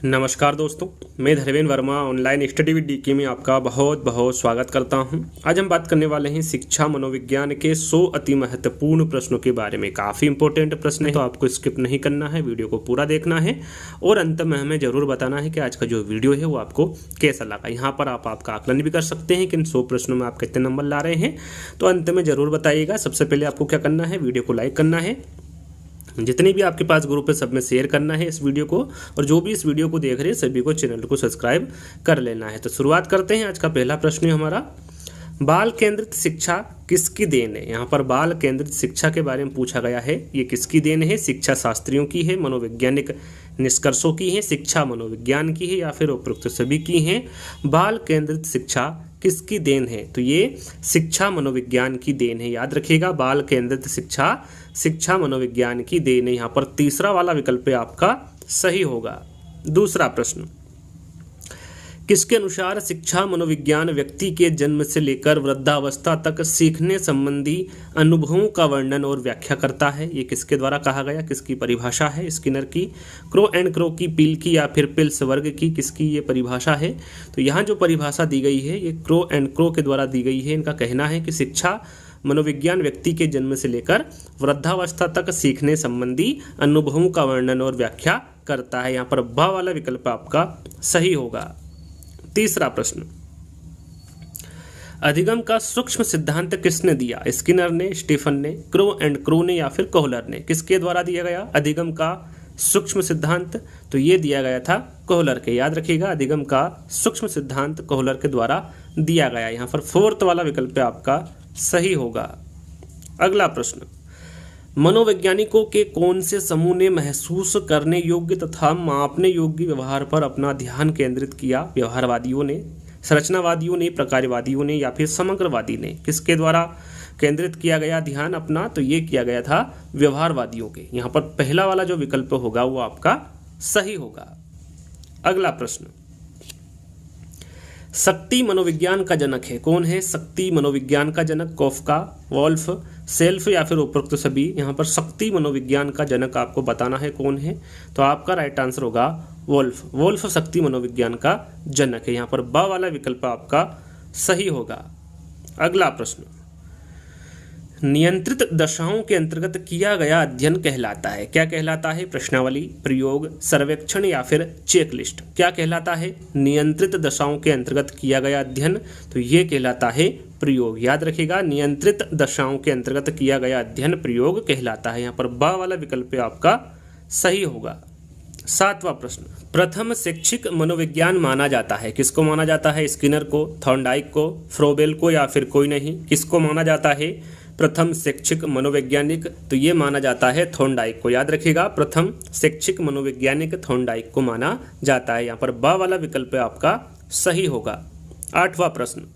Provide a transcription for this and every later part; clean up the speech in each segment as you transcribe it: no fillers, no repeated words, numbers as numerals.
नमस्कार दोस्तों, मैं Dharmendra Verma online study with DK में आपका बहुत बहुत स्वागत करता हूं। आज हम बात करने वाले हैं शिक्षा मनोविज्ञान के 100 अति महत्वपूर्ण प्रश्नों के बारे में। काफ़ी इंपॉर्टेंट प्रश्न है, तो आपको स्किप नहीं करना है, वीडियो को पूरा देखना है और अंत में हमें ज़रूर बताना है कि आज का जो वीडियो है वो आपको कैसा लगा। यहाँ पर आप आपका आकलन भी कर सकते हैं कि इन 100 प्रश्नों में आप कितने नंबर ला रहे हैं, तो अंत में ज़रूर बताइएगा। सबसे पहले आपको क्या करना है, वीडियो को लाइक करना है, जितने भी आपके पास ग्रुप है सब में शेयर करना है इस वीडियो को, और जो भी इस वीडियो को देख रहे हैं सभी को चैनल को सब्सक्राइब कर लेना है। तो शुरुआत करते हैं। आज का पहला प्रश्न है हमारा, बाल केंद्रित शिक्षा किसकी देन है। यहाँ पर बाल केंद्रित शिक्षा के बारे में पूछा गया है, ये किसकी देन है। शिक्षा शास्त्रियों की है, मनोवैज्ञानिक निष्कर्षों की है, शिक्षा मनोविज्ञान की है या फिर उपरोक्त सभी की है। बाल केंद्रित शिक्षा किसकी देन है, तो ये शिक्षा मनोविज्ञान की देन है। याद रखिएगा, बाल केंद्रित शिक्षा शिक्षा मनोविज्ञान की देन है। यहाँ पर तीसरा वाला विकल्प आपका सही होगा। दूसरा प्रश्न, किसके अनुसार शिक्षा मनोविज्ञान व्यक्ति के जन्म से लेकर वृद्धावस्था तक सीखने संबंधी अनुभवों का वर्णन और व्याख्या करता है। ये किसके द्वारा कहा गया, किसकी परिभाषा है। स्किनर की, क्रो एंड क्रो की, पील की या फिर पिल्स वर्ग की, किसकी ये परिभाषा है। तो यहाँ जो परिभाषा दी गई है ये क्रो एंड क्रो के द्वारा दी गई है। इनका कहना है कि शिक्षा मनोविज्ञान व्यक्ति के जन्म से लेकर वृद्धावस्था तक सीखने संबंधी अनुभवों का वर्णन और व्याख्या करता है। यहाँ पर ब वाला विकल्प आपका सही होगा। तीसरा प्रश्न, अधिगम का सूक्ष्म सिद्धांत किसने दिया। स्किनर ने, स्टीफन ने, क्रो एंड क्रो ने या फिर कोहलर ने। किसके द्वारा दिया गया अधिगम का सूक्ष्म सिद्धांत, तो ये दिया गया था कोहलर के। याद रखिएगा, अधिगम का सूक्ष्म सिद्धांत कोहलर के द्वारा दिया गया। यहाँ पर फोर्थ वाला विकल्प आपका सही होगा। अगला प्रश्न, मनोवैज्ञानिकों के कौन से समूह ने महसूस करने योग्य तथा मापने योग्य व्यवहार पर अपना ध्यान केंद्रित किया। व्यवहारवादियों ने, संरचनावादियों ने, प्रकारवादियों ने या फिर समग्रवादी ने। किसके द्वारा केंद्रित किया गया ध्यान अपना, तो ये किया गया था व्यवहारवादियों के। यहाँ पर पहला वाला जो विकल्प होगा वो आपका सही होगा। अगला प्रश्न, शक्ति मनोविज्ञान का जनक है। कौन है शक्ति मनोविज्ञान का जनक। कॉफका, वॉल्फ, सेल्फ या फिर उपरोक्त सभी। यहाँ पर शक्ति मनोविज्ञान का जनक आपको बताना है कौन है, तो आपका राइट आंसर होगा वॉल्फ। वॉल्फ शक्ति मनोविज्ञान का जनक है। यहाँ पर ब वाला विकल्प आपका सही होगा। अगला प्रश्न, नियंत्रित दशाओं के अंतर्गत किया गया अध्ययन कहलाता है। क्या कहलाता है। प्रश्नावली, प्रयोग, सर्वेक्षण या फिर चेकलिस्ट। क्या कहलाता है। नियंत्रित दशाओं के अंतर्गत किया गया अध्ययन, तो ये कहलाता है प्रयोग। याद रखिएगा, नियंत्रित दशाओं के अंतर्गत किया गया अध्ययन प्रयोग कहलाता है। यहाँ पर ब वाला विकल्प आपका सही होगा। सातवां प्रश्न, प्रथम शैक्षिक मनोविज्ञान माना जाता है। किसको माना जाता है। स्किनर को, थॉर्नडाइक को, फ्रोबेल को या फिर कोई नहीं। किसको माना जाता है प्रथम शैक्षिक मनोवैज्ञानिक, तो ये माना जाता है थॉर्नडाइक को। याद रखिएगा, प्रथम शैक्षिक मनोवैज्ञानिक थॉर्नडाइक को माना जाता है। यहाँ पर ब वाला विकल्प आपका सही होगा। आठवां प्रश्न,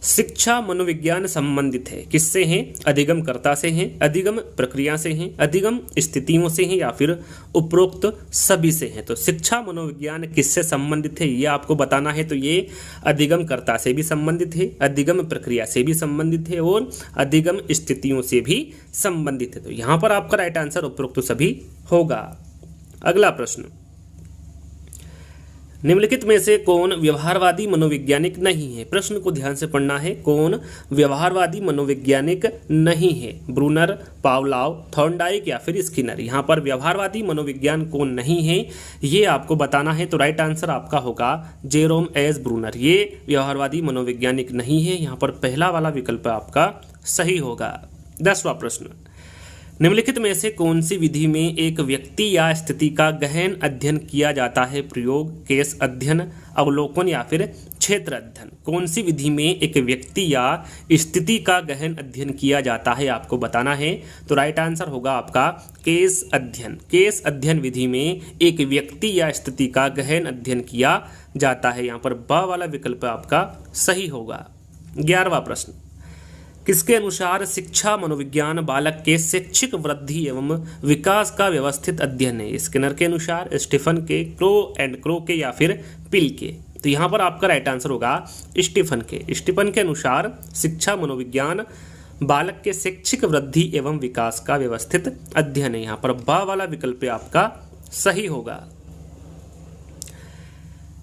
शिक्षा मनोविज्ञान संबंधित है। किससे हैं। अधिगमकर्ता से हैं, अधिगम प्रक्रिया से हैं, अधिगम स्थितियों से हैं या फिर उपरोक्त सभी से हैं। तो शिक्षा मनोविज्ञान किससे संबंधित है ये आपको बताना है। तो ये अधिगमकर्ता से भी संबंधित है, अधिगम प्रक्रिया से भी संबंधित है और अधिगम स्थितियों से भी संबंधित है। तो यहाँ पर आपका राइट आंसर उपरोक्त सभी होगा। अगला प्रश्न, निम्नलिखित में से कौन व्यवहारवादी मनोवैज्ञानिक नहीं है। प्रश्न को ध्यान से पढ़ना है, कौन व्यवहारवादी मनोवैज्ञानिक नहीं है। ब्रूनर, पावलाव, थॉर्नडाइक या फिर स्किनर। यहाँ पर व्यवहारवादी मनोविज्ञान कौन नहीं है ये आपको बताना है। तो राइट आंसर आपका होगा जेरोम एस ब्रूनर। ये व्यवहारवादी मनोवैज्ञानिक नहीं है। यहाँ पर पहला वाला विकल्प आपका सही होगा। 10वां प्रश्न, निम्नलिखित में से कौन सी विधि में एक व्यक्ति या स्थिति का गहन अध्ययन किया जाता है। प्रयोग, केस अध्ययन, अवलोकन या फिर क्षेत्र अध्ययन। कौन सी विधि में एक व्यक्ति या स्थिति का गहन अध्ययन किया जाता है आपको बताना है। तो राइट आंसर होगा आपका केस अध्ययन। केस अध्ययन विधि में एक व्यक्ति या स्थिति का गहन अध्ययन किया जाता है। यहाँ पर ब वाला विकल्प आपका सही होगा। 11वां प्रश्न, किसके अनुसार शिक्षा मनोविज्ञान बालक के शैक्षिक वृद्धि एवं विकास का व्यवस्थित अध्ययन है। स्किनर के अनुसार, स्टीफन के, क्रो एंड क्रो के या फिर पिल के। तो यहाँ पर आपका राइट आंसर होगा स्टीफन के। स्टीफन के अनुसार शिक्षा मनोविज्ञान बालक के शैक्षिक वृद्धि एवं विकास का व्यवस्थित अध्ययन है। यहाँ पर ब वाला विकल्प आपका सही होगा।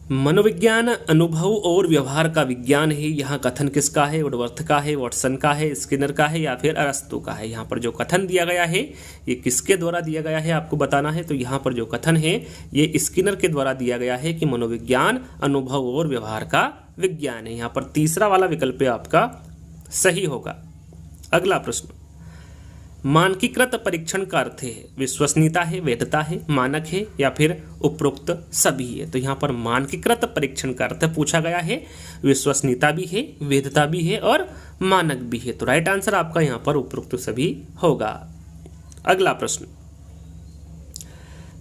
मनोविज्ञान अनुभव और व्यवहार का विज्ञान है। यहाँ कथन किसका है? वुडवर्थ का है, वाटसन का है, स्किनर का है या फिर अरस्तु का है? यहाँ पर जो कथन दिया गया है ये किसके द्वारा दिया गया है आपको बताना है। तो यहाँ पर जो कथन है ये स्किनर के द्वारा दिया गया है कि मनोविज्ञान अनुभव और व्यवहार का विज्ञान है। यहाँ पर तीसरा वाला विकल्प आपका सही होगा। अगला प्रश्न, मानकीकृत परीक्षण का अर्थ है विश्वसनीयता है, वैधता है, मानक है या फिर उपरोक्त सभी है। तो यहाँ पर मानकीकृत परीक्षण का अर्थ पूछा गया है, विश्वसनीयता भी है, वैधता भी है और मानक भी है। तो राइट आंसर आपका यहाँ पर उपरोक्त सभी होगा। अगला प्रश्न,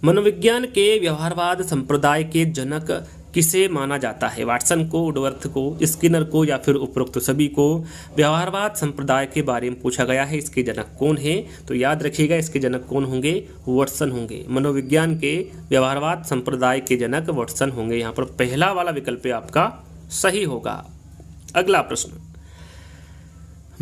मनोविज्ञान के व्यवहारवाद संप्रदाय के जनक किसे माना जाता है? वाटसन को, वुडवर्थ को, स्किनर को या फिर उपरोक्त सभी को? व्यवहारवाद संप्रदाय के बारे में पूछा गया है, इसके जनक कौन है? तो याद रखिएगा इसके जनक कौन होंगे? वाटसन होंगे। मनोविज्ञान के व्यवहारवाद संप्रदाय के जनक वाटसन होंगे। यहाँ पर पहला वाला विकल्प आपका सही होगा। अगला प्रश्न,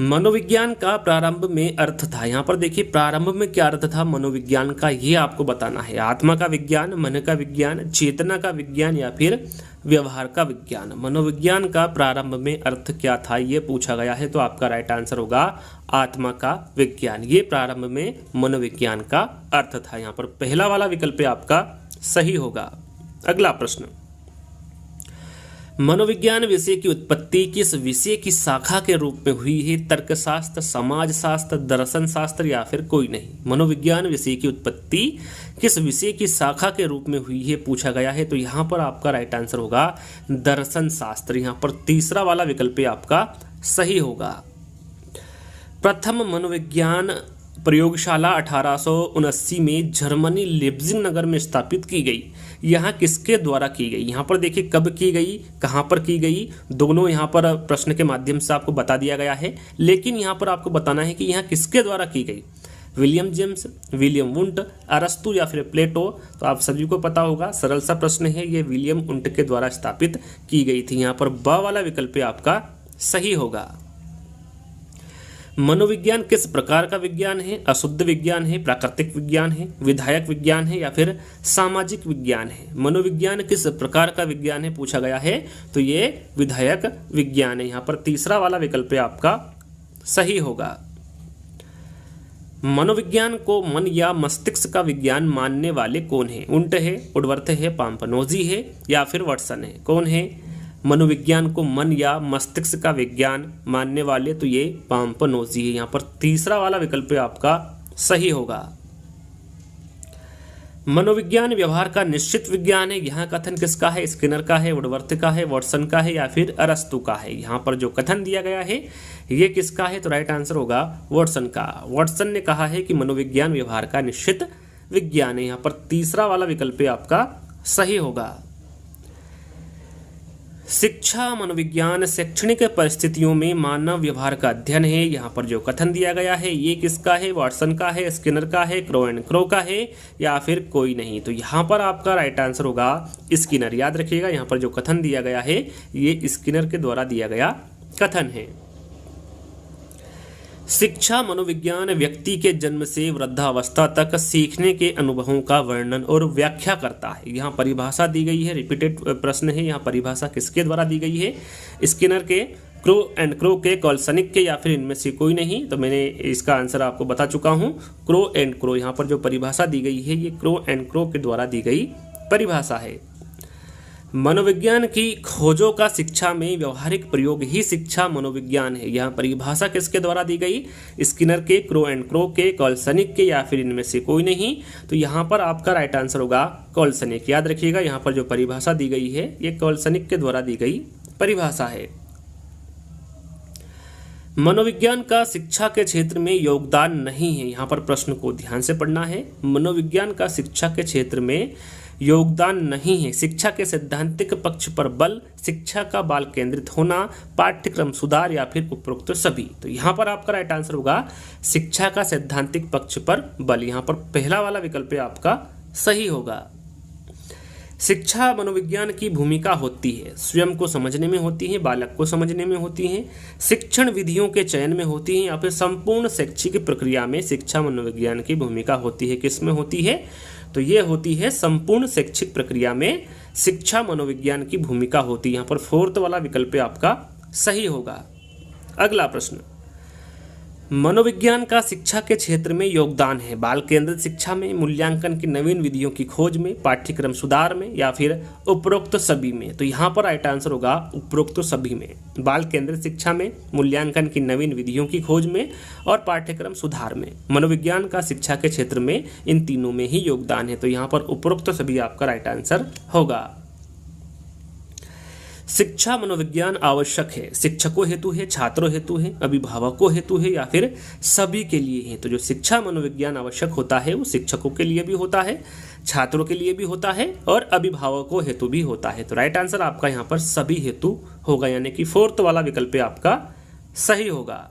मनोविज्ञान का प्रारंभ में अर्थ था। यहाँ पर देखिए प्रारंभ में क्या अर्थ था मनोविज्ञान का, ये आपको बताना है। आत्मा का विज्ञान, मन का विज्ञान, चेतना का विज्ञान या फिर व्यवहार का विज्ञान? मनोविज्ञान का प्रारंभ में अर्थ क्या था ये पूछा गया है। तो आपका राइट आंसर होगा आत्मा का विज्ञान। ये प्रारंभ में मनोविज्ञान का अर्थ था। यहाँ पर पहला वाला विकल्प आपका सही होगा। अगला प्रश्न, मनोविज्ञान विषय की उत्पत्ति किस विषय की शाखा के रूप में हुई है? तर्कशास्त्र, समाजशास्त्र, दर्शन शास्त्र या फिर कोई नहीं? मनोविज्ञान विषय की उत्पत्ति किस विषय की शाखा के रूप में हुई है पूछा गया है। तो यहाँ पर आपका राइट आंसर होगा दर्शन शास्त्र। यहाँ पर तीसरा वाला विकल्प आपका सही होगा। प्रथम मनोविज्ञान प्रयोगशाला 1879 में जर्मनी लिप्जिंग नगर में स्थापित की गई। यहाँ किसके द्वारा की गई? यहाँ पर देखिए कब की गई, कहाँ पर की गई, दोनों यहाँ पर प्रश्न के माध्यम से आपको बता दिया गया है। लेकिन यहाँ पर आपको बताना है कि यहाँ किसके द्वारा की गई? विलियम जेम्स, विलियम वुंट, अरस्तु या फिर प्लेटो? तो आप सभी को पता होगा, सरल सा प्रश्न है, ये विलियम वुंट के द्वारा स्थापित की गई थी। यहाँ पर ब वाला विकल्प आपका सही होगा। मनोविज्ञान किस प्रकार का विज्ञान है? अशुद्ध विज्ञान है, प्राकृतिक विज्ञान है, विधायक विज्ञान है या फिर सामाजिक विज्ञान है? मनोविज्ञान किस प्रकार का विज्ञान है पूछा गया है। तो ये विधायक विज्ञान है। यहाँ पर तीसरा वाला विकल्प आपका सही होगा। मनोविज्ञान को मन या मस्तिष्क का विज्ञान मानने वाले कौन है? उंट है, वुडवर्थ है, पाम्पनोजी है या फिर वाटसन है? कौन है मनोविज्ञान को मन या मस्तिष्क का विज्ञान मानने वाले? तो ये पाम्पनोजी है। यहाँ पर तीसरा वाला विकल्प आपका सही होगा। मनोविज्ञान व्यवहार का निश्चित विज्ञान है। यहाँ कथन किसका है? स्किनर का है, वुडवर्थ का है, वाटसन का है या फिर अरस्तु का है? यहाँ पर जो कथन दिया गया है ये किसका है? तो राइट आंसर होगा वाटसन का। वाटसन ने कहा है कि मनोविज्ञान व्यवहार का निश्चित विज्ञान है। यहाँ पर तीसरा वाला विकल्प आपका सही होगा। शिक्षा मनोविज्ञान शैक्षणिक परिस्थितियों में मानव व्यवहार का अध्ययन है। यहाँ पर जो कथन दिया गया है ये किसका है? वाटसन का है, स्किनर का है, क्रो एंड क्रो का है या फिर कोई नहीं? तो यहाँ पर आपका राइट आंसर होगा स्किनर। याद रखिएगा यहाँ पर जो कथन दिया गया है ये स्किनर के द्वारा दिया गया कथन है। शिक्षा मनोविज्ञान व्यक्ति के जन्म से वृद्धावस्था तक सीखने के अनुभवों का वर्णन और व्याख्या करता है। यहाँ परिभाषा दी गई है, रिपीटेड प्रश्न है। यहाँ परिभाषा किसके द्वारा दी गई है? स्किनर के, क्रो एंड क्रो के, कॉल्सनिक के या फिर इनमें से कोई नहीं? तो मैंने इसका आंसर आपको बता चुका हूँ, क्रो एंड क्रो। यहाँ पर जो परिभाषा दी गई है ये क्रो एंड क्रो के द्वारा दी गई परिभाषा है। मनोविज्ञान की खोजों का शिक्षा में व्यवहारिक प्रयोग ही शिक्षा मनोविज्ञान है। यहाँ परिभाषा किसके द्वारा दी गई? स्किनर के, क्रो एंड क्रो के, कॉल्सनिक के या फिर इनमें से कोई नहीं? तो यहाँ पर आपका राइट आंसर होगा कॉल्सनिक। याद रखिएगा यहाँ पर जो परिभाषा दी गई है ये कॉल्सनिक के द्वारा दी गई परिभाषा है। मनोविज्ञान का शिक्षा के क्षेत्र में योगदान नहीं है। यहाँ पर प्रश्न को ध्यान से पढ़ना है। मनोविज्ञान का शिक्षा के क्षेत्र में योगदान नहीं है। शिक्षा के सैद्धांतिक पक्ष पर बल, शिक्षा का बाल केंद्रित होना, पाठ्यक्रम सुधार या फिर उपरोक्त सभी? तो यहाँ पर आपका राइट आंसर होगा शिक्षा का सैद्धांतिक पक्ष पर बल। यहाँ पर पहला वाला विकल्प आपका सही होगा। शिक्षा मनोविज्ञान की भूमिका होती है, स्वयं को समझने में होती है, बालक को समझने में होती है, शिक्षण विधियों के चयन में होती है या फिर संपूर्ण शैक्षिक प्रक्रिया में शिक्षा मनोविज्ञान की भूमिका होती है। किस में होती है? तो ये होती है संपूर्ण शैक्षिक प्रक्रिया में शिक्षा मनोविज्ञान की भूमिका होती है। यहाँ पर फोर्थ वाला विकल्प आपका सही होगा। अगला प्रश्न, मनोविज्ञान का शिक्षा के क्षेत्र में योगदान है बाल केंद्रित शिक्षा में, मूल्यांकन की नवीन विधियों की खोज में, पाठ्यक्रम सुधार में या फिर उपरोक्त सभी में। तो यहाँ पर राइट आंसर होगा उपरोक्त सभी में। बाल केंद्रित शिक्षा में, मूल्यांकन की नवीन विधियों की खोज में और पाठ्यक्रम सुधार में। मनोविज्ञान का शिक्षा के क्षेत्र में इन तीनों में ही योगदान है। तो यहाँ पर उपरोक्त सभी आपका राइट आंसर होगा। शिक्षा मनोविज्ञान आवश्यक है शिक्षकों हेतु है, छात्रों हेतु है, अभिभावकों हेतु है या फिर सभी के लिए है। तो जो शिक्षा मनोविज्ञान आवश्यक होता है वो शिक्षकों के लिए भी होता है, छात्रों के लिए भी होता है और अभिभावकों हेतु भी होता है। तो राइट आंसर आपका यहाँ पर सभी हेतु होगा, यानी कि फोर्थ वाला विकल्प आपका सही होगा।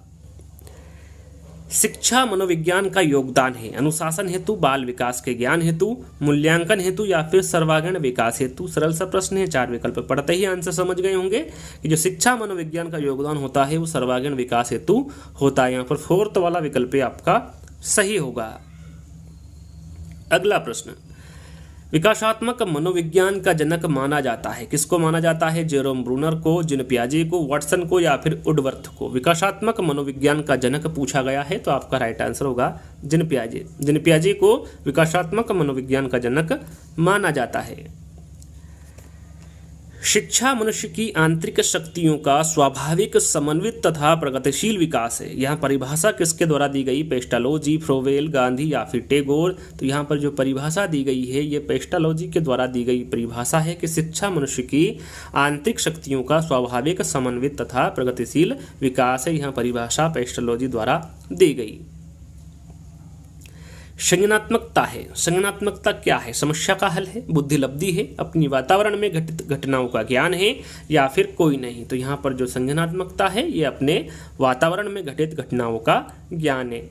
शिक्षा मनोविज्ञान का योगदान है अनुशासन हेतु, बाल विकास के ज्ञान हेतु, मूल्यांकन हेतु या फिर सर्वांगीण विकास हेतु। सरल सा प्रश्न है, 4 विकल्प पढ़ते ही आंसर समझ गए होंगे कि जो शिक्षा मनोविज्ञान का योगदान होता है वो सर्वांगीण विकास हेतु होता है। यहाँ पर फोर्थ वाला विकल्प आपका सही होगा। अगला प्रश्न, विकासात्मक मनोविज्ञान का जनक माना जाता है, किसको माना जाता है? जेरोम ब्रूनर को, जीन पियाजे को, वाटसन को या फिर वुडवर्थ को। विकासात्मक मनोविज्ञान का जनक पूछा गया है तो आपका राइट आंसर होगा जीन पियाजे। जीन पियाजे को विकासात्मक मनोविज्ञान का जनक माना जाता है। शिक्षा मनुष्य की आंतरिक शक्तियों का स्वाभाविक, समन्वित तथा प्रगतिशील विकास है। यहाँ परिभाषा किसके द्वारा दी गई? पेस्टालोजी, फ्रोवेल, गांधी या फिर टैगोर। तो यहाँ पर जो परिभाषा दी गई है ये पेस्टालोजी के द्वारा दी गई परिभाषा है कि शिक्षा मनुष्य की आंतरिक शक्तियों का स्वाभाविक, समन्वित तथा प्रगतिशील विकास है। यहाँ परिभाषा पेस्टालोजी द्वारा दी गई। संज्ञानात्मकता है, संज्ञानात्मकता क्या है? समस्या का हल है, बुद्धिलब्धि है, अपनी वातावरण में घटित घटनाओं का ज्ञान है या फिर कोई नहीं। तो यहाँ पर जो संज्ञानात्मकता है ये अपने वातावरण में घटित घटनाओं का ज्ञान है।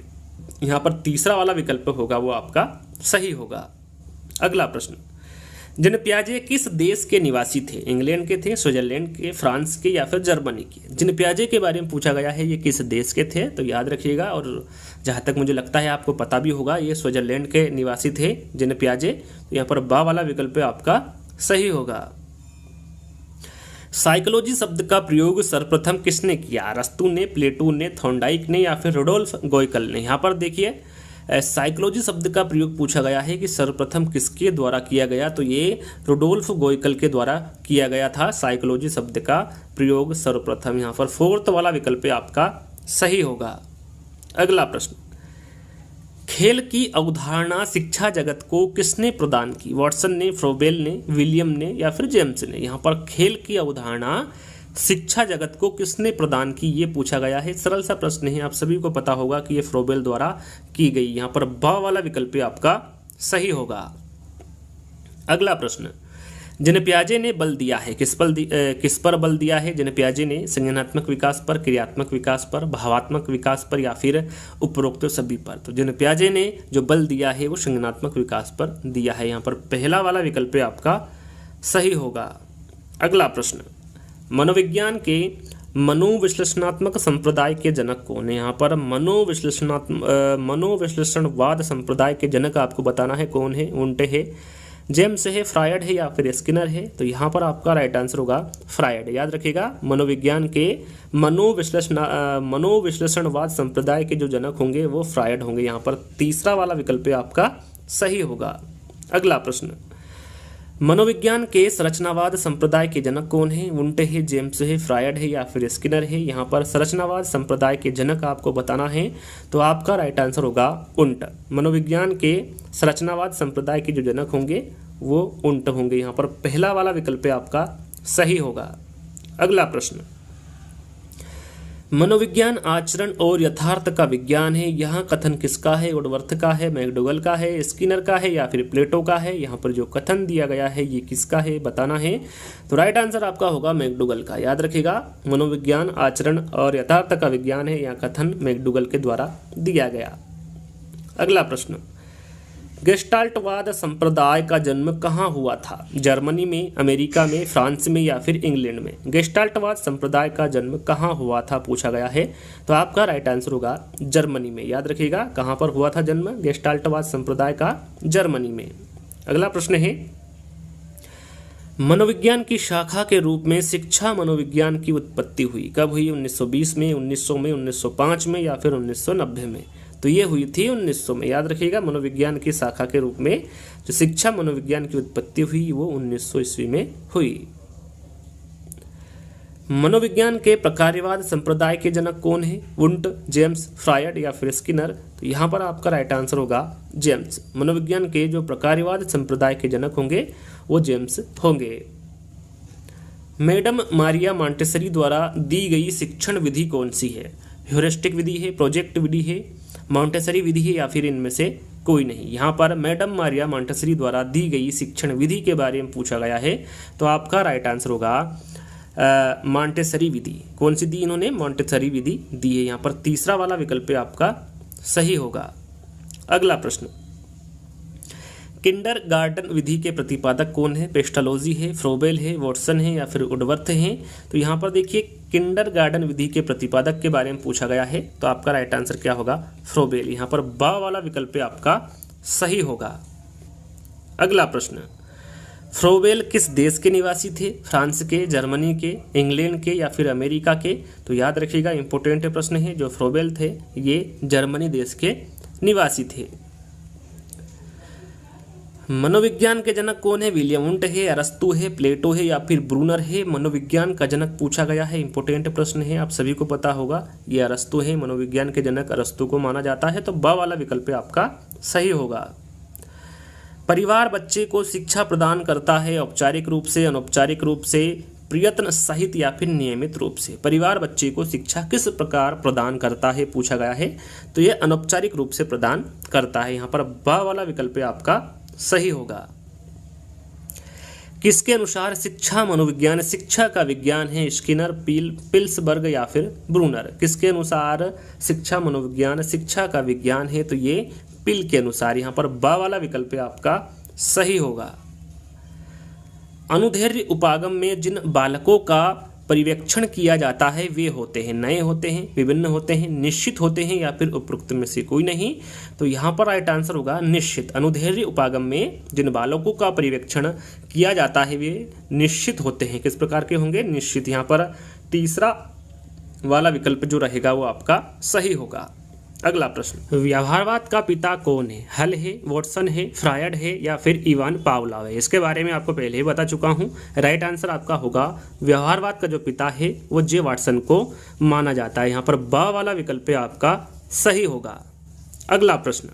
यहाँ पर तीसरा वाला विकल्प होगा वो आपका सही होगा। अगला प्रश्न, जीन पियाजे किस देश के निवासी थे? इंग्लैंड के थे, स्विट्जरलैंड के, फ्रांस के या फिर जर्मनी के। जीन पियाजे के बारे में पूछा गया है ये किस देश के थे, तो याद रखिएगा। और जहाँ तक मुझे लगता है आपको पता भी होगा ये स्विट्जरलैंड के निवासी थे जीन पियाजे। तो यहाँ पर बा वाला विकल्प आपका सही होगा। साइकोलॉजी शब्द का प्रयोग सर्वप्रथम किसने किया? अरस्तू ने, प्लेटो ने, थॉर्नडाइक ने या फिर रुडोल्फ गोयकल ने। यहाँ पर देखिए साइकोलॉजी शब्द का प्रयोग पूछा गया है कि सर्वप्रथम किसके द्वारा किया गया, तो ये रुडोल्फ गोयकल के द्वारा किया गया था साइकोलॉजी शब्द का प्रयोग सर्वप्रथम। यहाँ पर फोर्थ वाला विकल्प आपका सही होगा। अगला प्रश्न, खेल की अवधारणा शिक्षा जगत को किसने प्रदान की? वाटसन ने, फ्रोबेल ने, विलियम ने या फिर जेम्स ने। यहाँ पर खेल की अवधारणा शिक्षा जगत को किसने प्रदान की ये पूछा गया है। सरल सा प्रश्न है, आप सभी को पता होगा कि ये फ्रोबेल द्वारा की गई। यहाँ पर ब वाला विकल्प आपका सही होगा। अगला प्रश्न, जीन पियाजे ने बल दिया है, किस पर बल दिया है? जीन पियाजे ने संज्ञानात्मक विकास पर, क्रियात्मक विकास पर, भावात्मक विकास पर या फिर उपरोक्त सभी पर। तो जीन पियाजे ने जो बल दिया है वो संज्ञानात्मक विकास पर दिया है। यहाँ पर पहला वाला विकल्प आपका सही होगा। अगला प्रश्न, मनोविज्ञान के मनोविश्लेषणात्मक संप्रदाय के जनक कौन है? यहाँ पर मनोविश्लेषणवाद संप्रदाय के जनक आपको बताना है कौन है। उन्टे है, जेम्स है, फ्रायड है या फिर स्किनर है। तो यहाँ पर आपका राइट आंसर होगा फ्रायड। याद रखिएगा मनोविज्ञान के मनोविश्लेषणवाद संप्रदाय के जो जनक होंगे वो फ्रायड होंगे। यहाँ पर तीसरा वाला विकल्प आपका सही होगा। अगला प्रश्न, मनोविज्ञान के संरचनावाद संप्रदाय के जनक कौन है? उन्टे है, जेम्स है, फ्रायड है या फिर स्किनर है। यहाँ पर संरचनावाद संप्रदाय के जनक आपको बताना है तो आपका राइट आंसर होगा उन्ट। मनोविज्ञान के संरचनावाद संप्रदाय के जो जनक होंगे वो उन्ट होंगे। यहाँ पर पहला वाला विकल्प आपका सही होगा। अगला प्रश्न, मनोविज्ञान आचरण और यथार्थ का विज्ञान है। यहाँ कथन किसका है? वुडवर्थ का है, मैकडोगल का है, स्किनर का है या फिर प्लेटो का है। यहाँ पर जो कथन दिया गया है ये किसका है बताना है। तो राइट आंसर आपका होगा मैकडोगल का। याद रखिएगा मनोविज्ञान आचरण और यथार्थ का विज्ञान है, यहाँ कथन मैकडोगल के द्वारा दिया गया। अगला प्रश्न, गेस्टाल्टवाद संप्रदाय का जन्म कहाँ हुआ था? जर्मनी में, अमेरिका में, फ्रांस में या फिर इंग्लैंड में। गेस्टाल्टवाद संप्रदाय का जन्म कहाँ हुआ था पूछा गया है तो आपका राइट आंसर होगा जर्मनी में। याद रखिएगा कहाँ पर हुआ था जन्म गेस्टाल्टवाद संप्रदाय का? जर्मनी में। अगला प्रश्न है, मनोविज्ञान की शाखा के रूप में शिक्षा मनोविज्ञान की उत्पत्ति हुई कब हुई? 1920 में, 1900 में, 1905 में या फिर 1990 में? तो ये हुई थी 1900 में। याद रखिएगा, मनोविज्ञान की शाखा के रूप में जो शिक्षा मनोविज्ञान की उत्पत्ति हुई वो 1900 ईस्वी में हुई। मनोविज्ञान के प्रकार्यवाद संप्रदाय के जनक कौन है? वुंट, जेम्स, फ्रायड या फिर स्किनर? तो यहाँ पर आपका राइट आंसर होगा जेम्स। मनोविज्ञान के जो प्रकार्यवाद संप्रदाय के जनक होंगे वो जेम्स होंगे। मैडम मारिया मॉन्टेसरी द्वारा दी गई शिक्षण विधि कौन सी है? ह्यूरिस्टिक विधि है, प्रोजेक्ट विधि है, मॉन्टेसरी विधि है या फिर इनमें से कोई नहीं? यहाँ पर मैडम मारिया मॉन्टेसरी द्वारा दी गई शिक्षण विधि के बारे में पूछा गया है, तो आपका राइट आंसर होगा मॉन्टेसरी विधि। कौन सी दी इन्होंने? मॉन्टेसरी विधि दी है। यहाँ पर तीसरा वाला विकल्प आपका सही होगा। अगला प्रश्न, किंडरगार्टन विधि के प्रतिपादक कौन है? पेस्टालोजी है, फ्रोबेल है, वॉटसन है या फिर वुडवर्थ है? तो यहाँ पर देखिए, किंडरगार्टन विधि के प्रतिपादक के बारे में पूछा गया है, तो आपका राइट आंसर क्या होगा? फ्रोबेल। यहाँ पर बा वाला विकल्प आपका सही होगा। अगला प्रश्न, फ्रोबेल किस देश के निवासी थे? फ्रांस के, जर्मनी के, इंग्लैंड के या फिर अमेरिका के? तो याद रखिएगा, इंपॉर्टेंट प्रश्न है। जो फ्रोबेल थे ये जर्मनी देश के निवासी थे। मनोविज्ञान के जनक कौन है? विलियम वुंट है, अरस्तु है, प्लेटो है या फिर ब्रूनर है? मनोविज्ञान का जनक पूछा गया है, इंपॉर्टेंट प्रश्न है, आप सभी को पता होगा, ये अरस्तु है। मनोविज्ञान के जनक अरस्तु को माना जाता है, तो ब वाला विकल्प आपका सही होगा। परिवार बच्चे को शिक्षा प्रदान करता है औपचारिक रूप से, अनौपचारिक रूप से, प्रयत्न सहित या फिर नियमित रूप से? परिवार बच्चे को शिक्षा किस प्रकार प्रदान करता है पूछा गया है, तो ये अनौपचारिक रूप से प्रदान करता है। यहाँ पर ब वाला विकल्प आपका सही होगा। किसके अनुसार शिक्षा मनोविज्ञान शिक्षा का विज्ञान है? स्किनर, पिल्सबर्ग या फिर ब्रूनर? किसके अनुसार शिक्षा मनोविज्ञान शिक्षा का विज्ञान है? तो ये पिल के अनुसार। यहाँ पर बा वाला विकल्प आपका सही होगा। अनुदैर्ध्य उपागम में जिन बालकों का परिवेक्षण किया जाता है वे होते हैं? नए होते हैं, विभिन्न होते हैं, निश्चित होते हैं या फिर उपरोक्त में से कोई नहीं? तो यहाँ पर राइट आंसर होगा निश्चित। अनुदैर्ध्य उपागम में जिन बालकों का परिवेक्षण किया जाता है वे निश्चित होते हैं। किस प्रकार के होंगे? निश्चित। यहाँ पर तीसरा वाला विकल्प जो रहेगा वो आपका सही होगा। अगला प्रश्न, व्यवहारवाद का पिता कौन है? हल है, वॉटसन है, फ्रायड है या फिर इवान पावलोव है? इसके बारे में आपको पहले ही बता चुका हूँ। राइट आंसर आपका होगा व्यवहारवाद का जो पिता है वो जे वाटसन को माना जाता है। यहाँ पर बा वाला विकल्प आपका सही होगा। अगला प्रश्न,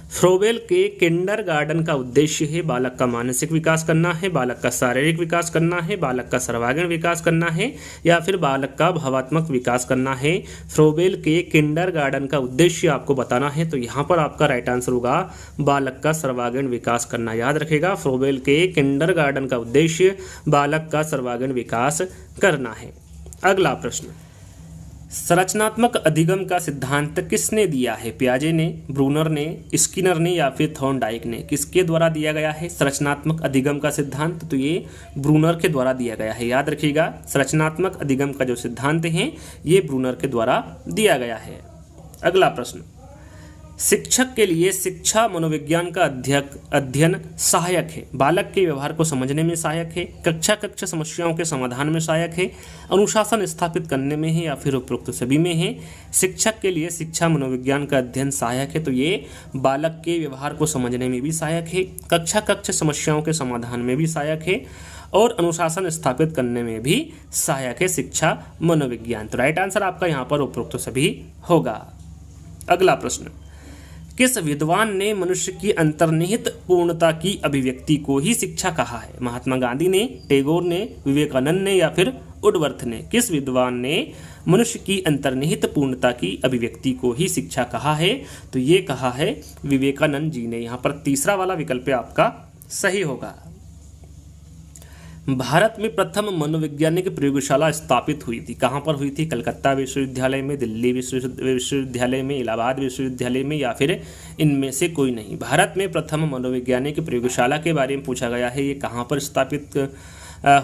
फ्रोबेल के किंडरगार्टन का उद्देश्य है बालक का मानसिक विकास करना है, बालक का शारीरिक विकास करना है, बालक का सर्वांगीण विकास करना है या फिर बालक का भावात्मक विकास करना है? फ्रोबेल के किंडरगार्टन का उद्देश्य आपको बताना है, तो यहाँ पर आपका राइट आंसर होगा बालक का सर्वांगीण विकास करना। याद रखेगा, फ्रोबेल के किंडरगार्टन का उद्देश्य बालक का सर्वांगीण विकास करना है। अगला प्रश्न, संरचनात्मक अधिगम का सिद्धांत किसने दिया है? पियाजे ने, ब्रूनर ने, स्किनर ने या फिर थॉर्नडाइक ने? किसके द्वारा दिया गया है संरचनात्मक अधिगम का सिद्धांत? तो ये ब्रूनर के द्वारा दिया गया है। याद रखिएगा, संरचनात्मक अधिगम का जो सिद्धांत है ये ब्रूनर के द्वारा दिया गया है। अगला प्रश्न, शिक्षक के लिए शिक्षा मनोविज्ञान का अध्ययन सहायक है, बालक के व्यवहार को समझने में सहायक है, कक्षा समस्याओं के समाधान में सहायक है, अनुशासन स्थापित करने में है या फिर उपरोक्त सभी में है? शिक्षक के लिए शिक्षा मनोविज्ञान का अध्ययन सहायक है, तो ये बालक के व्यवहार को समझने में भी सहायक है, कक्षा समस्याओं के समाधान में भी सहायक है और अनुशासन स्थापित करने में भी सहायक है शिक्षा मनोविज्ञान। तो राइट आंसर आपका यहाँ पर उपरोक्त सभी होगा। अगला प्रश्न, किस विद्वान ने मनुष्य की अंतर्निहित पूर्णता की अभिव्यक्ति को ही शिक्षा कहा है? महात्मा गांधी ने, टैगोर ने, विवेकानंद ने या फिर वुडवर्थ ने? किस विद्वान ने मनुष्य की अंतर्निहित पूर्णता की अभिव्यक्ति को ही शिक्षा कहा है? तो ये कहा है विवेकानंद जी ने। यहाँ पर तीसरा वाला विकल्प आपका सही होगा। भारत में प्रथम मनोवैज्ञानिक प्रयोगशाला स्थापित हुई थी, कहाँ पर हुई थी? कलकत्ता विश्वविद्यालय में, दिल्ली विश्वविद्यालय में, इलाहाबाद विश्वविद्यालय में या फिर इनमें से कोई नहीं? भारत में प्रथम मनोवैज्ञानिक प्रयोगशाला के बारे में पूछा गया है, ये कहाँ पर स्थापित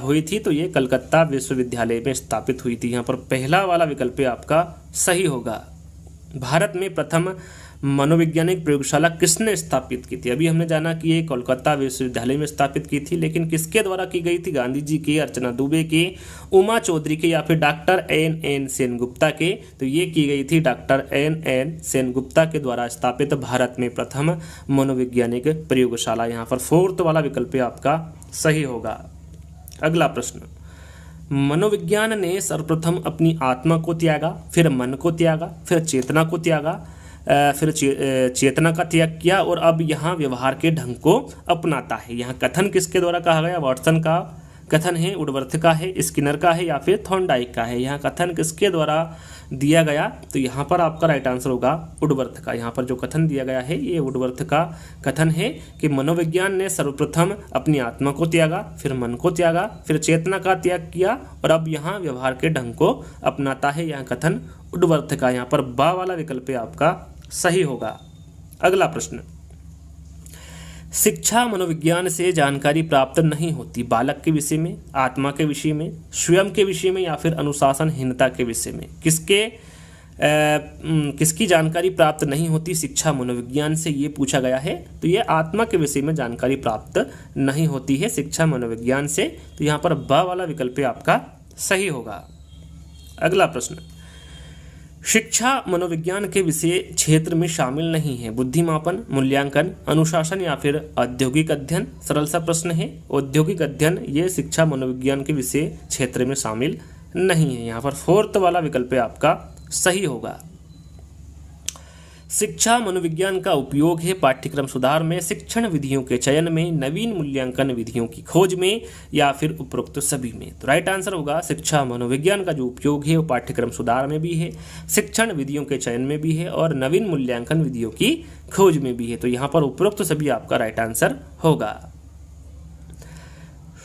हुई थी? तो ये कलकत्ता विश्वविद्यालय में स्थापित हुई थी। यहाँ पर पहला वाला विकल्प आपका सही होगा। भारत में प्रथम मनोवैज्ञानिक प्रयोगशाला किसने स्थापित की थी? अभी हमने जाना कि ये कोलकाता विश्वविद्यालय में स्थापित की थी, लेकिन किसके द्वारा की गई थी? गांधी जी के, अर्चना दुबे के, उमा चौधरी के या फिर डॉक्टर एन सेनगुप्ता के? तो ये की गई थी डॉक्टर एन सेनगुप्ता के द्वारा स्थापित भारत में प्रथम मनोवैज्ञानिक प्रयोगशाला। यहाँ पर फोर्थ वाला विकल्प आपका सही होगा। अगला प्रश्न, मनोविज्ञान ने सर्वप्रथम अपनी आत्मा को त्यागा, फिर मन को त्यागा, फिर चेतना को त्यागा, फिर चेतना का त्याग किया और अब यहाँ व्यवहार के ढंग को अपनाता है। यहाँ कथन किसके द्वारा कहा गया? वाटसन का कथन है, वुडवर्थ का है, स्किनर का है या फिर थॉर्नडाइक का है? यहाँ कथन किसके द्वारा दिया गया? तो यहाँ पर आपका राइट आंसर होगा वुडवर्थ का। यहाँ पर जो कथन दिया गया है ये वुडवर्थ का कथन है कि मनोविज्ञान ने सर्वप्रथम अपनी आत्मा को त्यागा, फिर मन को त्यागा, फिर चेतना का त्याग किया और अब यहाँ व्यवहार के ढंग को अपनाता है। यहाँ कथन वुडवर्थ का। यहाँ पर बा वाला विकल्प आपका सही होगा। अगला प्रश्न, शिक्षा मनोविज्ञान से जानकारी प्राप्त नहीं होती बालक के विषय में, आत्मा के विषय में, स्वयं के विषय में या फिर अनुशासनहीनता के विषय में? किसकी जानकारी प्राप्त नहीं होती शिक्षा मनोविज्ञान से, ये पूछा गया है। तो ये आत्मा के विषय में जानकारी प्राप्त नहीं होती है शिक्षा मनोविज्ञान से। तो यहाँ पर ब वाला विकल्प आपका सही होगा। अगला प्रश्न, शिक्षा मनोविज्ञान के विषय क्षेत्र में शामिल नहीं है बुद्धिमापन, मूल्यांकन, अनुशासन या फिर औद्योगिक अध्ययन? सरल सा प्रश्न है। औद्योगिक अध्ययन ये शिक्षा मनोविज्ञान के विषय क्षेत्र में शामिल नहीं है। यहाँ पर फोर्थ वाला विकल्प आपका सही होगा। शिक्षा मनोविज्ञान का उपयोग है पाठ्यक्रम सुधार में, शिक्षण विधियों के चयन में, नवीन मूल्यांकन विधियों की खोज में या फिर उपरोक्त सभी में? तो राइट आंसर होगा शिक्षा मनोविज्ञान का जो उपयोग है वो पाठ्यक्रम सुधार में भी है, शिक्षण विधियों के चयन में भी है और नवीन मूल्यांकन विधियों की खोज में भी है। तो यहाँ पर उपरोक्त सभी आपका राइट आंसर होगा।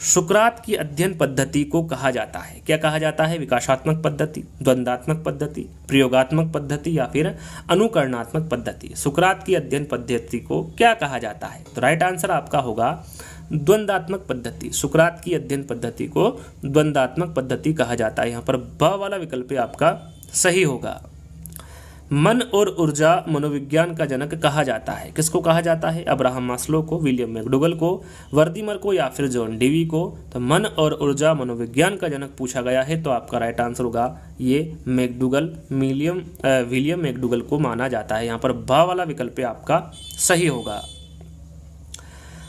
सुकरात की अध्ययन पद्धति को कहा जाता है, क्या कहा जाता है? विकासात्मक पद्धति, द्वंद्वात्मक पद्धति, प्रयोगात्मक पद्धति या फिर अनुकरणात्मक पद्धति? सुकरात की अध्ययन पद्धति को क्या कहा जाता है? तो राइट आंसर आपका होगा द्वंद्वात्मक पद्धति। सुकरात की अध्ययन पद्धति को द्वंद्वात्मक पद्धति कहा जाता है। यहाँ पर ब वाला विकल्प आपका सही होगा। मन और ऊर्जा मनोविज्ञान का जनक कहा जाता है, किसको कहा जाता है? अब्राहम मास्लो को, विलियम मैकडूगल को, वर्दीमर को या फिर जॉन डेवी को? तो मन और ऊर्जा मनोविज्ञान का जनक पूछा गया है तो आपका राइट आंसर होगा ये मैकडूगल, विलियम मैकडूगल को माना जाता है। यहाँ पर बा वाला विकल्प आपका सही होगा।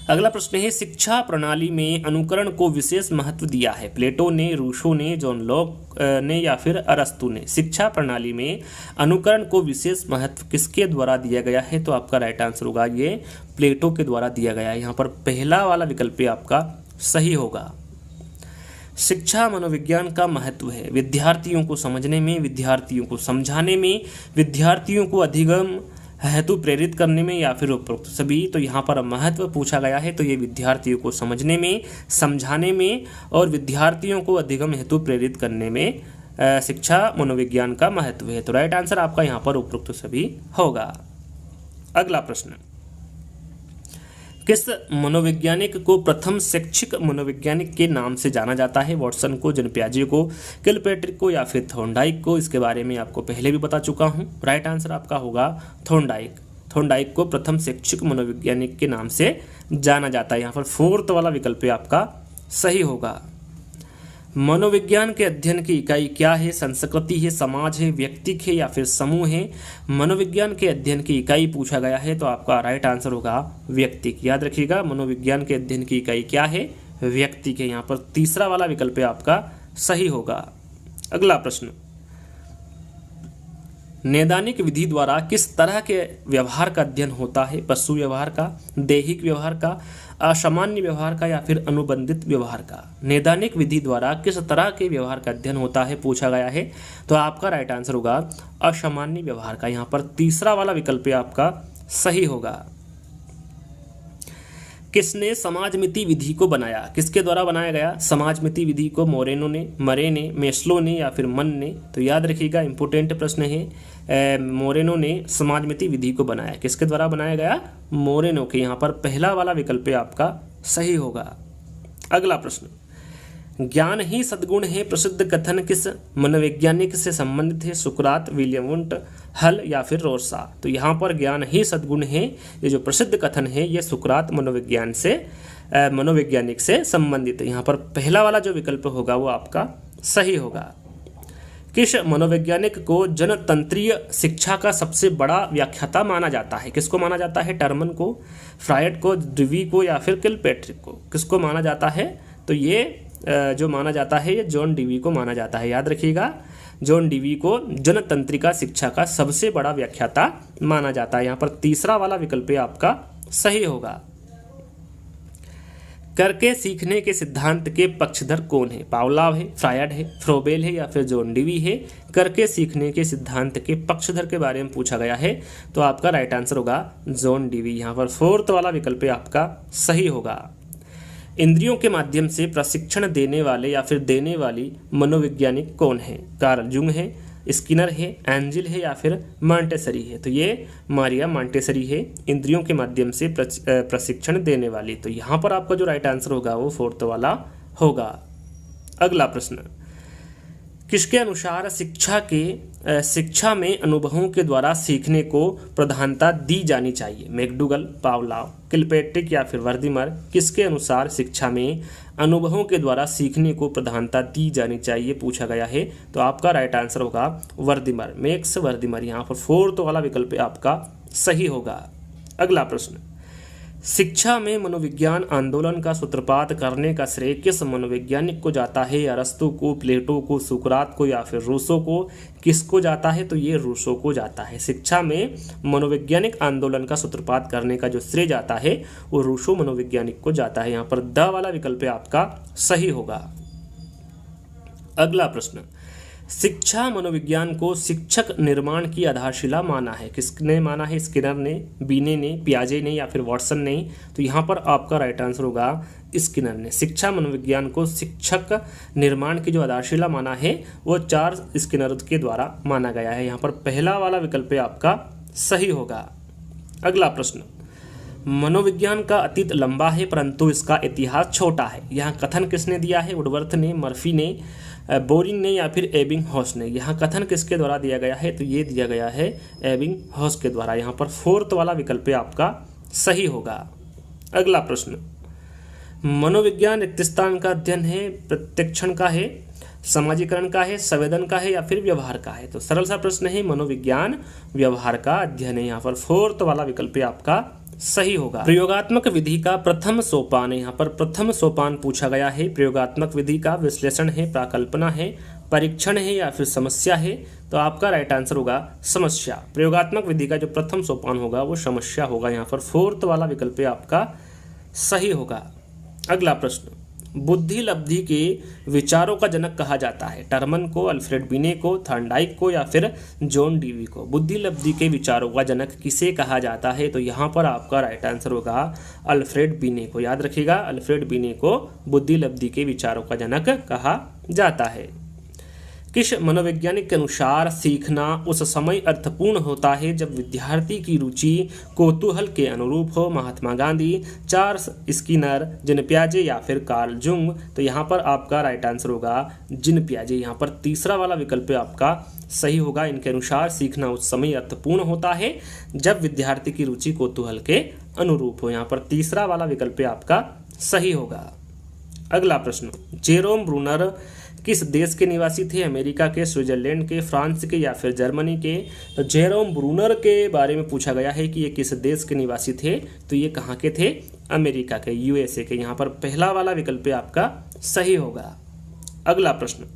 अगला प्रश्न है, शिक्षा प्रणाली में अनुकरण को विशेष महत्व दिया है प्लेटो ने, रूसो ने, जॉन लॉक ने या फिर अरस्तु ने? शिक्षा प्रणाली में अनुकरण को विशेष महत्व किसके द्वारा दिया गया है? तो आपका राइट आंसर होगा ये प्लेटो के द्वारा दिया गया है। यहाँ पर पहला वाला विकल्प आपका सही होगा। शिक्षा मनोविज्ञान का महत्व है विद्यार्थियों को समझने में, विद्यार्थियों को समझाने में, विद्यार्थियों को अधिगम हेतु प्रेरित करने में या फिर उपरोक्त सभी? तो यहाँ पर महत्व पूछा गया है तो ये विद्यार्थियों को समझने में, समझाने में और विद्यार्थियों को अधिगम हेतु प्रेरित करने में शिक्षा मनोविज्ञान का महत्व है। तो राइट आंसर आपका यहाँ पर उपरोक्त सभी होगा। अगला प्रश्न, किस मनोवैज्ञानिक को प्रथम शैक्षिक मनोवैज्ञानिक के नाम से जाना जाता है? वाटसन को, जन पियाजे को, किलपैट्रिक को या फिर थॉर्नडाइक को? इसके बारे में आपको पहले भी बता चुका हूँ। राइट आंसर आपका होगा थॉर्नडाइक। थॉर्नडाइक को प्रथम शैक्षिक मनोवैज्ञानिक के नाम से जाना जाता है। यहाँ पर फोर्थ वाला विकल्प आपका सही होगा। मनोविज्ञान के अध्ययन की इकाई क्या है? संस्कृति है, समाज है, व्यक्तिक है या फिर समूह है? मनोविज्ञान के अध्ययन की इकाई पूछा गया है तो आपका राइट आंसर होगा व्यक्तिक। याद रखिएगा मनोविज्ञान के अध्ययन की इकाई क्या है? व्यक्तिक है। यहाँ पर तीसरा वाला विकल्प आपका सही होगा। अगला प्रश्न, नैदानिक विधि द्वारा किस तरह के व्यवहार का अध्ययन होता है? पशु व्यवहार का, दैहिक व्यवहार का, असामान्य व्यवहार का या फिर अनुबंधित व्यवहार का? नैदानिक विधि द्वारा किस तरह के व्यवहार का अध्ययन होता है पूछा गया है तो आपका राइट आंसर होगा असामान्य व्यवहार का। यहाँ पर तीसरा वाला विकल्प आपका सही होगा। किसने समाजमिति विधि को बनाया? किसके द्वारा बनाया गया समाजमिति विधि को? मोरेनो ने, मरे ने, मेस्लो ने या फिर मन ने? तो याद रखिएगा इंपोर्टेंट प्रश्न है। मोरेनो ने समाजमिति विधि को बनाया। किसके द्वारा बनाया गया? मोरेनो के। यहाँ पर पहला वाला विकल्प आपका सही होगा। अगला प्रश्न, ज्ञान ही सद्गुण है प्रसिद्ध कथन किस मनोवैज्ञानिक से संबंधित है? सुकरात, विलियम वुंट, हल या फिर रोसा? तो यहाँ पर ज्ञान ही सद्गुण है, ये जो प्रसिद्ध कथन है ये सुकरात मनोवैज्ञानिक से संबंधित है। यहाँ पर पहला वाला जो विकल्प होगा वो आपका सही होगा। किस मनोवैज्ञानिक को जनतंत्रीय शिक्षा का सबसे बड़ा व्याख्याता माना जाता है? किसको माना जाता है? टर्मन को, फ्रायड को, डेवी को या फिर किलपैट्रिक को? किसको माना जाता है? तो ये जो माना जाता है ये जॉन डेवी को माना जाता है। याद रखिएगा, जॉन डेवी को जनतंत्रिका शिक्षा का सबसे बड़ा व्याख्याता माना जाता है। यहाँ पर तीसरा वाला विकल्प आपका सही होगा। करके सीखने के सिद्धांत के पक्षधर कौन है? पावलाव है, फ्रायड है, फ्रोबेल है या फिर जॉन डेवी है? करके सीखने के सिद्धांत के पक्षधर के बारे में पूछा गया है, तो आपका राइट आंसर होगा जॉन डेवी। यहाँ पर फोर्थ वाला विकल्प आपका सही होगा। इंद्रियों के माध्यम से प्रशिक्षण देने वाले या फिर देने वाली मनोवैज्ञानिक कौन है? कार्ल जुंग है, स्किनर है, एंजिल है या फिर मॉन्टेसरी है? तो ये मारिया मॉन्टेसरी है, इंद्रियों के माध्यम से प्रशिक्षण देने वाली। तो यहाँ पर आपका जो राइट आंसर होगा वो फोर्थ वाला होगा। अगला प्रश्न, किसके अनुसार शिक्षा में अनुभवों के द्वारा सीखने को प्रधानता दी जानी चाहिए? मैकडूगल, पावलाव, किलपैट्रिक या फिर वर्दीमर? किसके अनुसार शिक्षा में अनुभवों के द्वारा सीखने को प्रधानता दी जानी चाहिए पूछा गया है? तो आपका राइट आंसर होगा वर्दीमर, मैक्स वर्दीमर। यहाँ पर फोर्थ वाला विकल्प आपका सही होगा। अगला प्रश्न, शिक्षा में मनोविज्ञान आंदोलन का सूत्रपात करने का श्रेय किस मनोवैज्ञानिक को जाता है? अरस्तू को, प्लेटो को, सुकरात को या फिर रूसो को? किसको जाता है? तो ये रूसो को जाता है। शिक्षा में मनोवैज्ञानिक आंदोलन का सूत्रपात करने का जो श्रेय जाता है वो रूसो मनोवैज्ञानिक को जाता है। यहाँ पर द वाला विकल्प आपका सही होगा। अगला प्रश्न, शिक्षा मनोविज्ञान को शिक्षक निर्माण की आधारशिला माना है? किसने माना है? स्किनर ने, बीने ने, पियाजे ने या फिर वॉटसन ने? तो यहाँ पर आपका राइट आंसर होगा स्किनर ने। शिक्षा मनोविज्ञान को शिक्षक निर्माण की जो आधारशिला माना है वो चार्ल्स स्किनर के द्वारा माना गया है। यहाँ पर पहला वाला विकल्प आपका सही होगा। अगला प्रश्न, मनोविज्ञान का अतीत लंबा है परंतु इसका इतिहास छोटा है। यहाँ कथन किसने दिया है? वुडवर्थ ने, मर्फी ने, बोरिंग ने या फिर एबिंगहॉस ने? यहाँ कथन किसके द्वारा दिया गया है? तो ये दिया गया है एबिंगहॉस के द्वारा। यहाँ पर फोर्थ वाला विकल्प आपका सही होगा। अगला प्रश्न, मनोविज्ञान रिक्तस्थान का अध्ययन है, प्रत्यक्षण का है, समाजीकरण का है, संवेदन का है या फिर व्यवहार का है? तो सरल सा प्रश्न है, मनोविज्ञान व्यवहार का अध्ययन है। यहाँ पर फोर्थ वाला विकल्प आपका सही होगा। प्रयोगात्मक विधि का प्रथम सोपान है, यहाँ पर प्रथम सोपान पूछा गया है। प्रयोगात्मक विधि का विश्लेषण है, प्राकल्पना है, परीक्षण है या फिर समस्या है? तो आपका राइट आंसर होगा समस्या। प्रयोगात्मक विधि का जो प्रथम सोपान होगा वो समस्या होगा। यहाँ पर फोर्थ वाला विकल्प आपका सही होगा। अगला प्रश्न, बुद्धि लब्धि के विचारों का जनक कहा जाता है? टर्मन को, अल्फ्रेड बिने को, थॉर्नडाइक को या फिर जॉन डेवी को? बुद्धि लब्धि के विचारों का जनक किसे कहा जाता है? तो यहाँ पर आपका राइट आंसर होगा अल्फ्रेड बिने को। याद रखिएगा, अल्फ्रेड बिने को बुद्धि लब्धि के विचारों का जनक कहा जाता है। किस मनोवैज्ञानिक के अनुसार सीखना उस समय अर्थपूर्ण होता है जब विद्यार्थी की रुचि कौतूहल के अनुरूप हो? महात्मा गांधी, चार्ल्स स्किनर, जिन पियाजे या फिर कार्ल जुंग? तो यहाँ पर आपका राइट आंसर होगा जिन पियाजे। यहाँ पर तीसरा वाला विकल्प आपका सही होगा। इनके अनुसार सीखना उस समय अर्थपूर्ण होता है जब विद्यार्थी की रुचि कौतूहल के अनुरूप हो। यहाँ पर तीसरा वाला विकल्प आपका सही होगा। अगला प्रश्न, जेरोम ब्रूनर किस देश के निवासी थे? अमेरिका के, स्विट्जरलैंड के, फ्रांस के या फिर जर्मनी के? तो जेरोम ब्रूनर के बारे में पूछा गया है कि ये किस देश के निवासी थे? तो ये कहाँ के थे? अमेरिका के, यूएसए के। यहाँ पर पहला वाला विकल्प आपका सही होगा। अगला प्रश्न,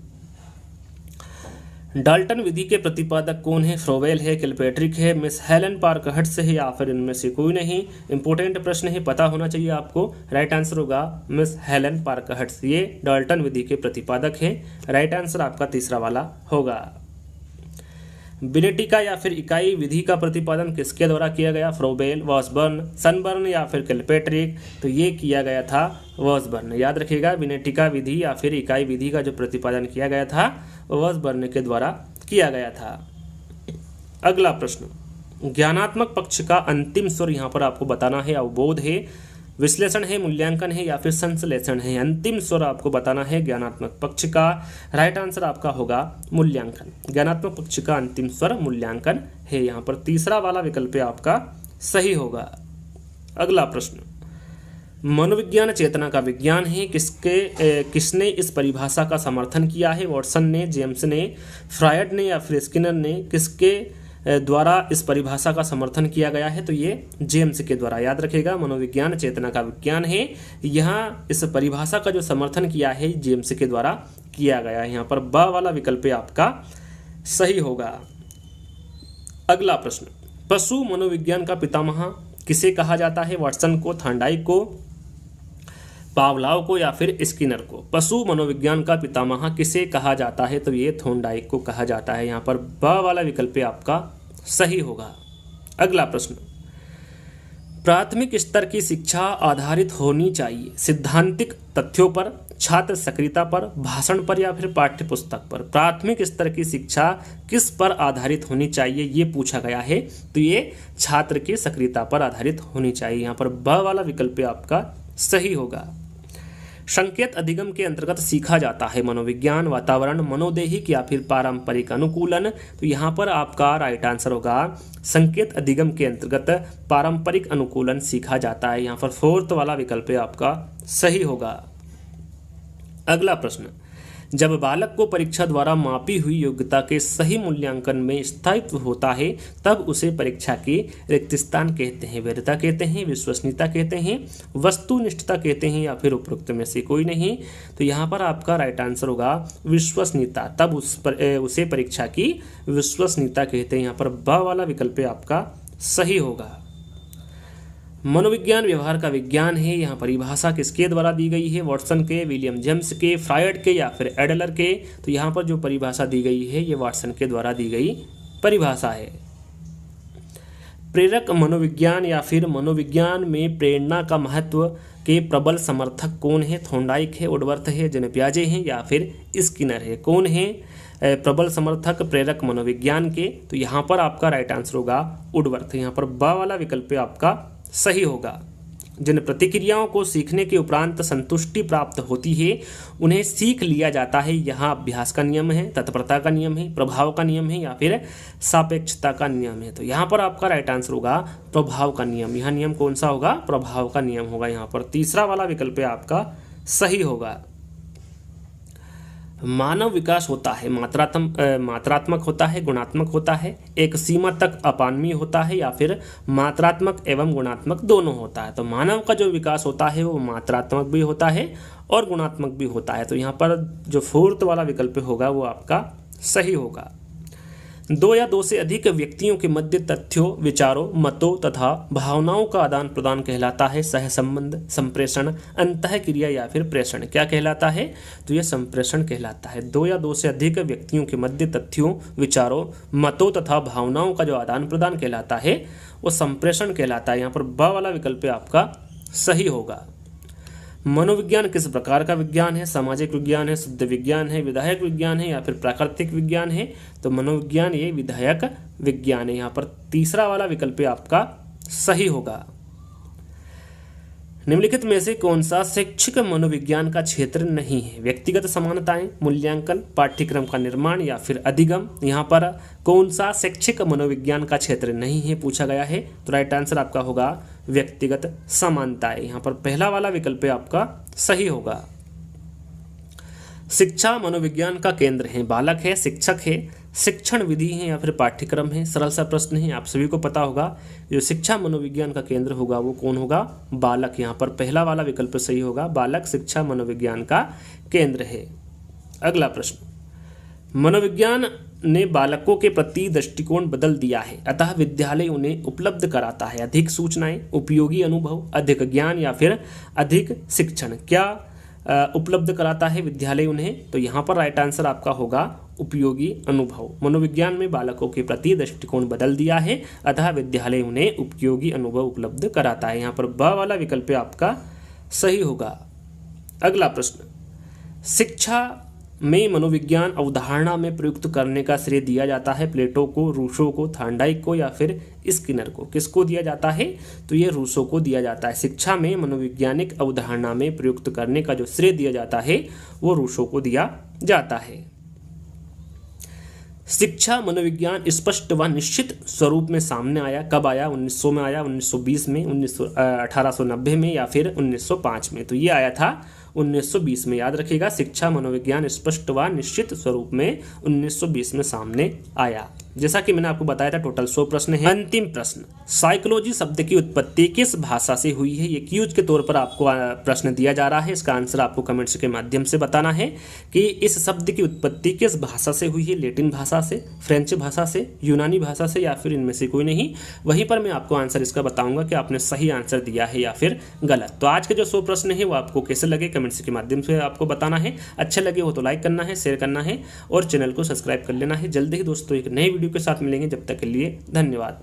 डाल्टन विधि के प्रतिपादक कौन है? फ्रोबेल है, किलपैट्रिक है, मिस हेलन पार्कहर्ट्ज़ है या फिर इनमें से कोई नहीं? इंपॉर्टेंट प्रश्न है, पता होना चाहिए आपको। राइट आंसर होगा मिस हेलन पार्कहर्ट्ज़, ये डाल्टन विधि के प्रतिपादक हैं। राइट आंसर आपका तीसरा वाला होगा। बिनेटिका या फिर इकाई विधि का प्रतिपादन किसके द्वारा किया गया? फ्रोबेल, वॉसबर्न, सनबर्न या फिर किलपैट्रिक? तो ये किया गया था वॉसबर्न। याद रखिएगा, बिनेटिका विधि या फिर इकाई विधि का जो प्रतिपादन किया गया था वॉसबर्न के द्वारा किया गया था। अगला प्रश्न, ज्ञानात्मक पक्ष का अंतिम स्वर यहाँ पर आपको बताना है। अवबोध है, विश्लेषण है, मूल्यांकन है या फिर संश्लेषण है? अंतिम स्वर आपको बताना है ज्ञानात्मक पक्ष का। राइट आंसर आपका होगा मूल्यांकन। ज्ञानात्मक पक्ष का अंतिम स्वर मूल्यांकन है। यहाँ पर तीसरा वाला विकल्प आपका सही होगा। अगला प्रश्न, मनोविज्ञान चेतना का विज्ञान है, किसने इस परिभाषा का समर्थन किया है? वॉटसन ने, जेम्स ने, फ्रायड ने या फिर स्किनर ने? किसके द्वारा इस परिभाषा का समर्थन किया गया है? तो ये जेम्स के द्वारा। याद रखेगा, मनोविज्ञान चेतना का विज्ञान है, यहाँ इस परिभाषा का जो समर्थन किया है जेम्स के द्वारा किया गया है। यहाँ पर ब वाला विकल्प आपका सही होगा। अगला प्रश्न, पशु मनोविज्ञान का पितामह किसे कहा जाता है? वॉटसन को, थॉर्नडाइक को, पावलाव को या फिर स्किनर को? पशु मनोविज्ञान का पितामह किसे कहा जाता है? तो ये थॉर्नडाइक को कहा जाता है। यहाँ पर ब वाला विकल्प आपका सही होगा। अगला प्रश्न, प्राथमिक स्तर की शिक्षा आधारित होनी चाहिए सिद्धांतिक तथ्यों पर, छात्र सक्रियता पर, भाषण पर या फिर पाठ्य पुस्तक पर? प्राथमिक स्तर की शिक्षा किस पर आधारित होनी चाहिए ये पूछा गया है। तो ये छात्र की सक्रियता पर आधारित होनी चाहिए। यहाँ पर ब वाला विकल्प आपका सही होगा। संकेत अधिगम के अंतर्गत सीखा जाता है मनोविज्ञान, वातावरण, मनोदैहिक या फिर पारंपरिक अनुकूलन? तो यहाँ पर आपका राइट आंसर होगा संकेत अधिगम के अंतर्गत पारंपरिक अनुकूलन सीखा जाता है। यहाँ पर फोर्थ वाला विकल्प आपका सही होगा। अगला प्रश्न, जब बालक को परीक्षा द्वारा मापी हुई योग्यता के सही मूल्यांकन में स्थायित्व होता है तब उसे परीक्षा की रिक्त स्थान कहते हैं, वैधता कहते हैं, विश्वसनीयता कहते हैं, वस्तुनिष्ठता कहते हैं या फिर उपरोक्त में से कोई नहीं? तो यहाँ पर आपका राइट आंसर होगा विश्वसनीयता। तब उसे परीक्षा की विश्वसनीयता कहते हैं। यहाँ पर ब वाला विकल्प आपका सही होगा। मनोविज्ञान व्यवहार का विज्ञान है, यहाँ परिभाषा किसके द्वारा दी गई है? वॉटसन के, विलियम जेम्स के, फ्रायड के या फिर एडलर के? तो यहाँ पर जो परिभाषा दी गई है ये वॉटसन के द्वारा दी गई परिभाषा है। प्रेरक मनोविज्ञान या फिर मनोविज्ञान में प्रेरणा का महत्व के प्रबल समर्थक कौन है? थॉर्नडाइक है, वुडवर्थ है, जेन पियाजे हैं या फिर स्किनर है? कौन है प्रबल समर्थक प्रेरक मनोविज्ञान के? तो यहाँ पर आपका राइट आंसर होगा वुडवर्थ। यहाँ पर ब वाला विकल्प आपका सही होगा। जिन प्रतिक्रियाओं को सीखने के उपरांत संतुष्टि प्राप्त होती है उन्हें सीख लिया जाता है। यहाँ अभ्यास का नियम है, तत्परता का नियम है, प्रभाव का नियम है या फिर सापेक्षता का नियम है? तो यहाँ पर आपका राइट आंसर होगा प्रभाव का नियम। यहाँ नियम कौन सा होगा? प्रभाव का नियम होगा। यहाँ पर तीसरा वाला विकल्प आपका सही होगा। मानव विकास होता है मात्रात्मक होता है, गुणात्मक होता है, एक सीमा तक अपानवीय होता है या फिर मात्रात्मक एवं गुणात्मक दोनों होता है? तो मानव का जो विकास होता है वो मात्रात्मक भी होता है और गुणात्मक भी होता है। तो यहाँ पर जो फोर्थ वाला विकल्प होगा वो आपका सही होगा। दो या दो से अधिक व्यक्तियों के मध्य तथ्यों, विचारों, मतों तथा भावनाओं का आदान प्रदान कहलाता है सहसंबंध, संप्रेषण, अंतःक्रिया या फिर प्रेषण? क्या कहलाता है? तो यह संप्रेषण कहलाता है। दो या दो से अधिक व्यक्तियों के मध्य तथ्यों, विचारों, मतों तथा भावनाओं का जो आदान प्रदान कहलाता है वो संप्रेषण कहलाता है। यहाँ पर ब वाला विकल्प आपका सही होगा। मनोविज्ञान किस प्रकार का विज्ञान है? सामाजिक विज्ञान है, शुद्ध विज्ञान है, विधायक विज्ञान है या फिर प्राकृतिक विज्ञान है? तो मनोविज्ञान ये विधायक विज्ञान है। यहाँ पर तीसरा वाला विकल्प आपका सही होगा। निम्नलिखित में से कौन सा शैक्षिक मनोविज्ञान का क्षेत्र नहीं है? व्यक्तिगत समानताएं, मूल्यांकन, पाठ्यक्रम का निर्माण या फिर अधिगम? यहाँ पर कौन सा शैक्षिक मनोविज्ञान का क्षेत्र नहीं है पूछा गया है? तो राइट आंसर आपका होगा व्यक्तिगत समानताएं। यहाँ पर पहला वाला विकल्प आपका सही होगा। शिक्षा मनोविज्ञान का केंद्र है, बालक है, शिक्षक है, शिक्षण विधि है या फिर पाठ्यक्रम है? सरल सा प्रश्न है, आप सभी को पता होगा। जो शिक्षा मनोविज्ञान का केंद्र होगा वो कौन होगा? बालक। यहाँ पर पहला वाला विकल्प सही होगा, बालक शिक्षा मनोविज्ञान का केंद्र है। अगला प्रश्न, मनोविज्ञान ने बालकों के प्रति दृष्टिकोण बदल दिया है, अतः विद्यालय उन्हें उपलब्ध कराता है अधिक सूचनाएं, उपयोगी अनुभव, अधिक ज्ञान या फिर अधिक शिक्षण? क्या उपलब्ध कराता है विद्यालय उन्हें? तो यहाँ पर राइट आंसर आपका होगा उपयोगी अनुभव। मनोविज्ञान में बालकों के प्रति दृष्टिकोण बदल दिया है, अतः विद्यालय उन्हें उपयोगी अनुभव उपलब्ध कराता है। यहाँ पर ब वाला विकल्प आपका सही होगा। अगला प्रश्न, शिक्षा में मनोविज्ञान अवधारणा में प्रयुक्त करने का श्रेय दिया जाता है प्लेटो को, रूसो को, थॉर्नडाइक को या फिर स्किनर को? किसको दिया जाता है? तो ये रूसो को दिया जाता है। शिक्षा में मनोवैज्ञानिक अवधारणा में प्रयुक्त करने का जो श्रेय दिया जाता है वो रूसो को दिया जाता है। शिक्षा मनोविज्ञान स्पष्ट व निश्चित स्वरूप में सामने आया कब आया? 1900 में आया, 1920 में, 1890 में या फिर 1905 में? तो ये आया था 1920 में। याद रखिएगा, शिक्षा मनोविज्ञान स्पष्ट व निश्चित स्वरूप में 1920 में सामने आया। जैसा कि मैंने आपको बताया था टोटल 100 प्रश्न हैं। अंतिम प्रश्न, साइकोलॉजी शब्द की उत्पत्ति किस भाषा से हुई है? ये क्यूज के तौर पर आपको प्रश्न दिया जा रहा है। इसका आंसर आपको कमेंट्स के माध्यम से बताना है कि इस शब्द की उत्पत्ति किस भाषा से हुई है। लैटिन भाषा से, फ्रेंच भाषा से, यूनानी भाषा से या फिर इनमें से कोई नहीं। वहीं पर मैं आपको आंसर इसका बताऊंगा कि आपने सही आंसर दिया है या फिर गलत। तो आज के जो 100 प्रश्न है वो आपको कैसे लगे कमेंट्स के माध्यम से आपको बताना है। अच्छे लगे हो तो लाइक करना है, शेयर करना है और चैनल को सब्सक्राइब कर लेना है। जल्दी ही दोस्तों एक नए वीडियो के साथ मिलेंगे, जब तक के लिए धन्यवाद।